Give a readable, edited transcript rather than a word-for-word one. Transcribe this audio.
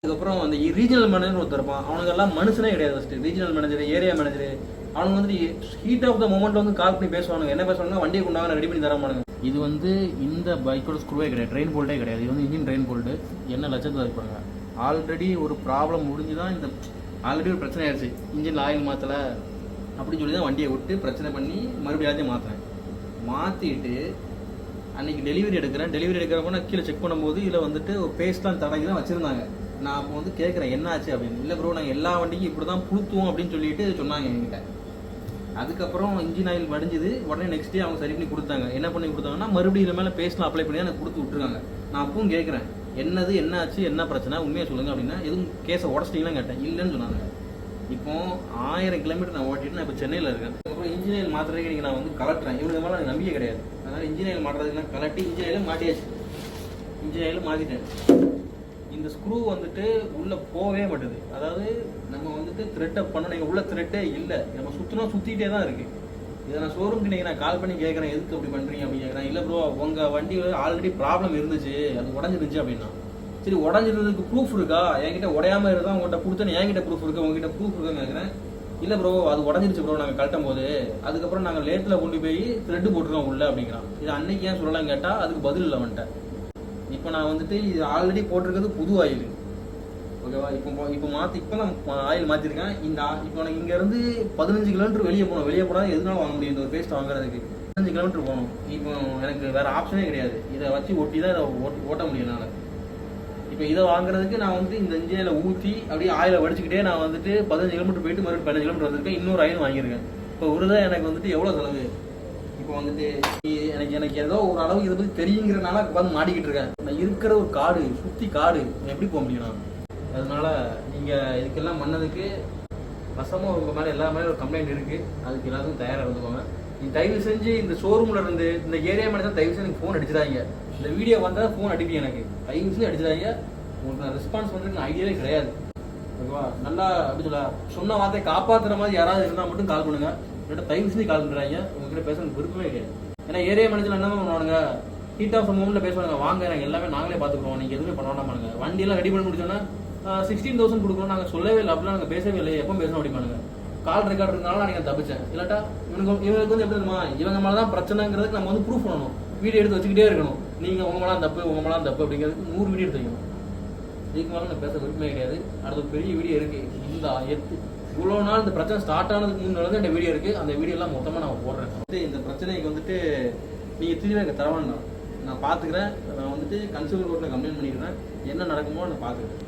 அதுக்கப்புறம் அந்த regional manager ஒருத்தர் இருப்பான். அவனுங்கெல்லாம் மனுஷனே கிடையாது. First regional manager, area manager, அவனுங்க வந்துட்டு ஹீட் ஆஃப் த மொமெண்ட் வந்து கால் பண்ணி பேசுவானுங்க. என்ன பேசுவாங்க, வண்டியை கொண்டாங்க ரெடி பண்ணி தரமானுங்க. இது வந்து இந்த பைக்கோட ஸ்க்ரூவே கிடையாது, ட்ரெயின் போல்ட்டே கிடையாது. இது வந்து இன்ஜின் ட்ரெயின் போல்ட்டு. என்ன லட்சத்தில் வைப்பாங்க. ஆல்ரெடி ஒரு ப்ராப்ளம் முடிஞ்சு தான் இந்த ஆல்ரெடி ஒரு பிரச்சனை ஆயிடுச்சு, இன்ஜின் ஆயில் மாற்றலை அப்படின்னு சொல்லி தான் வண்டியை விட்டு பிரச்சனை பண்ணி மறுபடியும் எல்லாத்தையும் மாற்றுறேன். மாற்றிட்டு அன்றைக்கி டெலிவரி எடுக்கிறப்போ நான் கீழே செக் பண்ணும்போது இதில் வந்துட்டு ஒரு பேஸ்ட்லாம் தடவி தான் வச்சுருந்தாங்க. நான் அப்போ வந்து கேட்குறேன் என்ன ஆச்சு அப்படின்னு. இல்லை ப்ரோ, நாங்கள் எல்லா வண்டிக்கும் இப்படி தான் புளுத்துவோம் அப்படின்னு சொல்லிட்டு சொன்னாங்க என்கிட்ட. அதுக்கப்புறம் இன்ஜின் ஆயில் வடிஞ்சுது. உடனே நெக்ஸ்ட் டே அவங்க சரி பண்ணி கொடுத்தாங்க. என்ன பண்ணி கொடுத்தாங்கன்னா மறுபடியும் இதில் மேலே பேஸ்ட்லாம் அப்ளை பண்ணி எனக்கு கொடுத்து விட்டுருக்காங்க. நான் அப்பவும் கேட்குறேன் என்னது, என்ன ஆச்சு, என்ன பிரச்சனை, உண்மையாக சொல்லுங்கள் அப்படின்னா. எதுவும் கேஸை உடச்சிட்டிங்களான்னு கேட்டேன். இல்லைன்னு சொன்னாங்க. இப்போ 1000 கிலோமீட்டர் நான் ஓட்டிட்டு நான் இப்போ சென்னையில் இருக்கேன். அப்புறம் இன்ஜின் ஆயில் மாற்றுறதுக்கு நீங்கள் நான் வந்து கலட்டுறேன். இவங்க மேலே எனக்கு நம்பிக்கை கிடையாது. அதனால் இன்ஜின் ஆயில் மாட்டுறதுக்கு நான் கலட்டி இன்ஜின் ஆயிலும் மாட்டியாச்சு. இன்ஜின் ஆயிலும் மாற்றிட்டேன். இந்த ஸ்க்ரூ வந்துட்டு உள்ளே போகவே மாட்டுது. அதாவது நம்ம வந்துட்டு த்ரெட் அப் பண்ண நீங்கள் உள்ள த்ரெட்டே இல்லை, நம்ம சுற்றிட்டே தான் இருக்குது. இதை நான் ஷோரூம்க்கு நீங்கள் நான் கால் பண்ணி கேட்குறேன் எதுக்கு அப்படி பண்ணுறீங்க அப்படின்னு கேட்குறேன். இல்லை ப்ரோ, உங்கள் வண்டியில் ஆல்ரெடி ப்ராப்ளம் இருந்துச்சு, அது உடஞ்சிருந்துச்சு அப்படின்னா. சரி, உடஞ்சிருந்ததுக்கு ப்ரூஃப் இருக்கா, என்கிட்ட உடையாமல் இருந்தால் உங்கள்கிட்ட கொடுத்தேன்னு என்கிட்ட ப்ரூஃப் இருக்குது, உங்ககிட்ட ப்ரூஃப் இருக்கான்னு கேட்குறேன். இல்லை ப்ரோ, அது உடஞ்சிருச்சு ப்ரோ நாங்கள் கழட்டும் போது, அதுக்கப்புறம் நாங்கள் லேட்டில் கொண்டு போய் த்ரெட்டு போட்டுருக்கோம் உள்ள அப்படிங்கிறான். இது அன்னைக்கு ஏன் சொல்லலாம்னு கேட்டால் அதுக்கு பதில் இல்லை வந்துட்டேன். இப்போ நான் வந்துட்டு இது ஆல்ரெடி போட்டிருக்கிறது புது ஆயில், ஓகேவா. இப்போ மாற்றி இப்போ நான் ஆயில் மாற்றிருக்கேன். இப்போ எனக்கு இங்கேருந்து 15 கிலோமீட்டர் வெளியே போனால் எதுனாலும் வாங்க முடியும். இந்த ஒரு பேஸ்ட் வாங்குறதுக்கு 15 கிலோமீட்டர் போகணும். இப்போ எனக்கு வேறு ஆப்ஷனே கிடையாது. இதை வச்சு ஒட்டி தான் இதை ஓட்ட முடியும் என்னால். இப்போ இதை வாங்குறதுக்கு நான் வந்துட்டு இந்த இன்ஜினில் ஊற்றி அப்படியே ஆயிலை வடிச்சுக்கிட்டே நான் வந்துட்டு 15 கிலோமீட்டர் போயிட்டு மறுபடியும் 15 கிலோமீட்டர் வந்திருக்கேன். இன்னொரு ஆயில் வாங்கியிருக்கேன். இப்போ ஒரு தான் எனக்கு வந்துட்டு எவ்வளோ செலவு. இப்போ வந்துட்டு எனக்கு ஏதோ ஒரு அளவு இதை பற்றி தெரியுங்கிறனால வந்து மாட்டிக்கிட்டு இருக்கேன். நான் இருக்கிற ஒரு காடு சுற்றி காடு எப்படி போக முடியும் நான். அதனால நீங்கள் இதுக்கெல்லாம் பண்ணதுக்கு வசமாக உங்கள் மேலே எல்லா மேலே ஒரு கம்ப்ளைண்ட் இருக்குது. அதுக்கு எல்லாத்துக்கும் தயாராக இருந்துக்கோங்க. நீ தயவு செஞ்சு இந்த ஷோரூமில் இருந்து இந்த ஏரியா மேனேஜர் தயவு செஞ்சு எனக்கு ஃபோன் அடிச்சிடாங்க. இந்த வீடியோ வந்தால் ஃபோன் அடிப்பீங்க எனக்கு. தயவு செஞ்சு அடிச்சிடாங்க. உங்களுக்கு நான் ரெஸ்பான்ஸ் பண்ணுறதுக்கு ஐடியாவே கிடையாது, ஓகேவா. நல்லா அப்படி சொன்ன வார்த்தையை காப்பாற்றுற மாதிரி யாராவது இருந்தால் மட்டும் கால் பண்ணுங்கள். இல்லாட்ட தயவு செஞ்சு கால் பண்ணுறாங்க. உங்ககிட்ட பேசுறது விருப்பமே கிடையாது. ஏன்னா ஏரியா மேனேஜர் என்ன பண்ணுவானுங்க, ஹீட் ஆஃப் மூமெண்ட்டில் பேசுவாங்க. வாங்க நாங்கள் எல்லாமே நாங்களே பார்த்துக்குறோம், நீங்கள் எதுவுமே பண்ண வேண்டாமாங்க. வண்டியெல்லாம் ரெடி பண்ணி முடிச்சோன்னா 16,000 கொடுக்குறோம் நாங்கள் சொல்லவே இல்லை, அப்படிலாம் நாங்கள் பேசவே இல்லை, எப்போ பேசணும் அப்படிமானுங்க. கால் ரெக்கார்ட் இருந்தாலும் நான் நீங்கள் தப்பிச்சேன். இல்லாட்டா இவங்களுக்கு வந்து எப்படி தெரியுமா, இவங்க மேலே தான் பிரச்சனைங்கிறதுக்கு நம்ம வந்து ப்ரூஃப் பண்ணணும், வீடியோ எடுத்து வச்சுக்கிட்டே இருக்கணும். நீங்கள் உங்கள் மேலாம் தப்பு அப்படிங்கிறதுக்கு 100 வீடியோ எடுத்து வைக்கணும். இதுக்கு மேலே நான் பேச விருப்பமே கிடையாது. அடுத்த பெரிய வீடியோ இருக்குது. இந்த இவ்வளோ நாள் இந்த பிரச்சனை ஸ்டார்ட் ஆனதுக்கு முன்னாடி இந்த வீடியோ இருக்குது. அந்த வீடியோலாம் மொத்தமாக நான் போடுறேன். இந்த பிரச்சனைக்கு வந்துட்டு நீங்கள் தீர்வு எனக்கு தரவேண்டாம், நான் பார்த்துக்கிறேன். நான் வந்துட்டு கன்சியூமர் கோர்ட்டில் கம்ப்ளைண்ட் பண்ணிக்கிறேன். என்ன நடக்குமோ நான் பார்த்துக்கிறேன்.